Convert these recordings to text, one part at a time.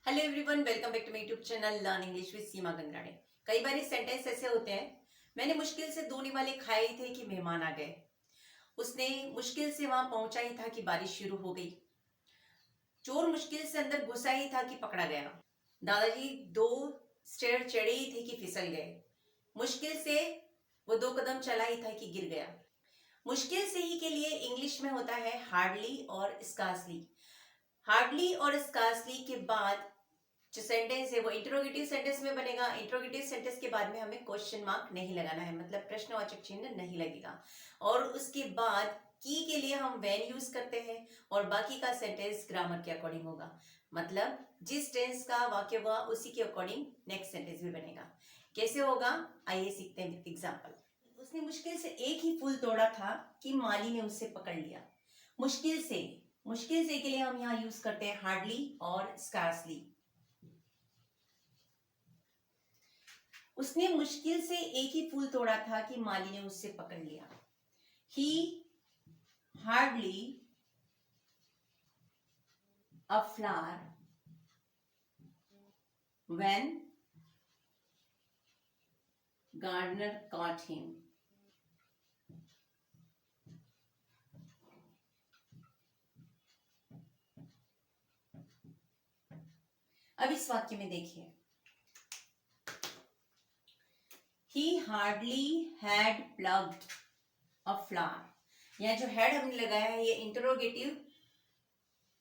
Hello everyone, welcome back to my YouTube channel learn English with Seema Gangrade. कई बार sentence ऐसे होते हैं, मैंने मुश्किल से 2 निवाले खाए थे कि मेहमान आ गए। उसने मुश्किल से वहां पहुंचा ही था कि बारिश शुरू हो गई। चोर मुश्किल से अंदर घुसा ही था कि पकड़ा गया। दादाजी 2 स्टेयर चढ़े ही थे कि फिसल गए। मुश्किल से वो 2 कदम चला ही था कि गिर गया। मुश्किल से ही के लिए इंग्लिश में होता है हार्डली और स्कार्सली। हार्डली और स्कार्सली के बाद जो सेंटेंस है वो इंटरोगेटिव सेंटेंस में बनेगा। इंटरोगेटिव सेंटेंस के बाद में हमें क्वेश्चन मार्क नहीं लगाना है, मतलब प्रश्नवाचक चिन्ह नहीं लगेगा। और उसके बाद की के लिए हम व्हेन यूज करते हैं और बाकी का सेंटेंस ग्रामर के अकॉर्डिंग होगा। मतलब जिस टेंस का वाक्य हुआ उसी के अकॉर्डिंग नेक्स्ट सेंटेंस भी बनेगा। कैसे होगा, आइए सीखते हैं विद एग्जांपल। उसने मुश्किल से एक ही फूल तोड़ा था कि माली ने उसे पकड़ लिया। मुश्किल से के लिए हम यहाँ यूज करते हैं हार्डली और स्कार्सली। उसने मुश्किल से एक ही फूल तोड़ा था कि माली ने उससे पकड़ लिया। He hardly a flower when gardener caught him. अब इस वाक्य में देखिए, He hardly had plucked a flower। यह जो हेड हमने लगाया है ये इंटरोगेटिव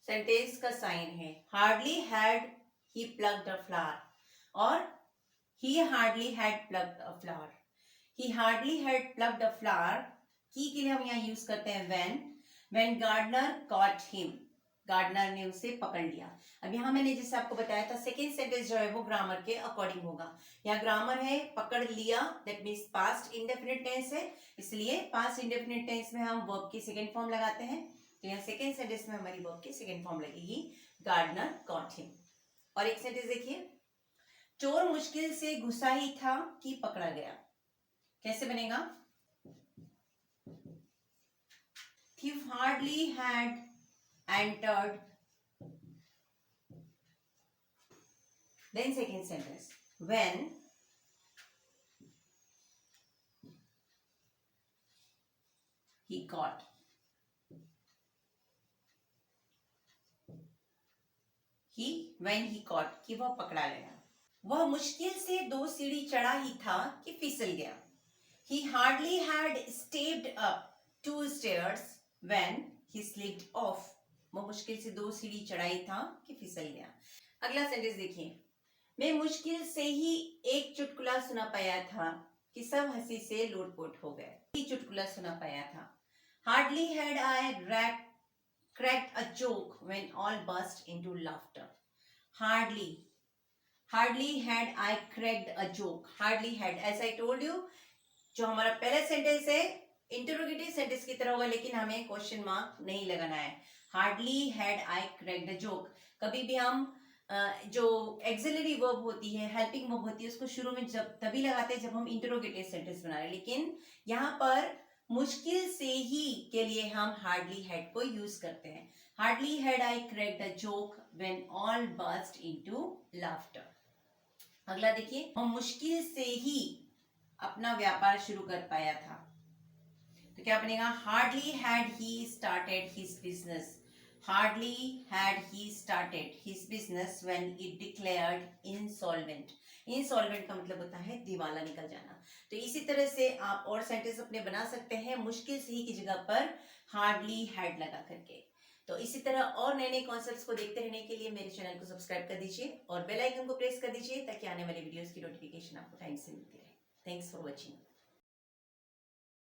सेंटेंस का साइन है। Hardly had he plugged a flower और he hardly had plugged a flower. He hardly had plugged a flower की के लिए हम यहाँ यूज करते हैं when gardener caught him. Gardener ने उसे पकड़ लिया। अब यहाँ मैंने जैसे आपको बताया था सेकेंड सेंटेंस जो है वो ग्रामर के अकॉर्डिंग होगा। यहाँ ग्रामर है पकड़ लिया, that means past indefinite tense है, इसलिए पास्ट इंडेफिनिट टेंस में हम वर्ब की सेकेंड फॉर्म लगाते हैं। तो यहाँ सेकेंड सेंटेंस में हमारी वर्ब की सेकेंड फॉर्म लगेगी गार्डनर कॉट हिम। और एक सेंटेंस देखिए, चोर मुश्किल से घुसा ही था कि पकड़ा गया। कैसे बनेगा, thief hardly had entered। Then second sentence, when he caught। when he caught कि वह पकड़ा गया। वह मुश्किल से 2 सीढ़ी चढ़ा ही था कि फिसल गया। He hardly had stepped up 2 stairs when he slipped off। वह मुश्किल से 2 सीढ़ी चढ़ाई था कि फिसल गया। अगला सेंटेंस देखिए, मैं मुश्किल से ही एक चुटकुला सुना पाया था कि सब हंसी से लोटपोट हो गए। ही चुटकुला सुना पाया था। Hardly had I cracked a joke when all burst into laughter। Hardly had I cracked a joke। Hardly had, as I told you, जो हमारा पहला सेंटेंस है इंटरोगेटिव सेंटेंस की तरह होगा, लेकिन हमें क्वेश्चन मार्क नहीं लगाना है। Hardly had I cracked a joke. कभी भी हम जो एक्सिलरी वर्ब होती है, हेल्पिंग वर्ब होती है, उसको शुरू में जब तभी लगाते हैं जब हम इंटरोगेटिव सेंटेंस बना रहे हैं। लेकिन यहाँ पर मुश्किल से ही के लिए हम हार्डली हैड को यूज करते हैं। Hardly had I cracked a joke when all burst into laughter. अगला देखिए, हम मुश्किल से ही अपना व्यापार शुरू कर पाया था। तो क्या बनेगा, hardly had he started his business. Hardly had he started his business when it declared insolvent. Insolvent का मतलब होता है दिवाला निकल जाना। तो इसी तरह से आप और सेंटेंस अपने बना सकते हैं मुश्किल से ही की जगह पर हार्डली हैड लगा करके। तो इसी तरह और नए नए कॉन्सेप्ट्स को देखते रहने के लिए मेरे चैनल को सब्सक्राइब कर दीजिए और बेल आइकन को प्रेस कर दीजिए ताकि आने वाले वीडियोस की नोटिफिकेशन आपको टाइम से मिलती रहे। Thanks for watching.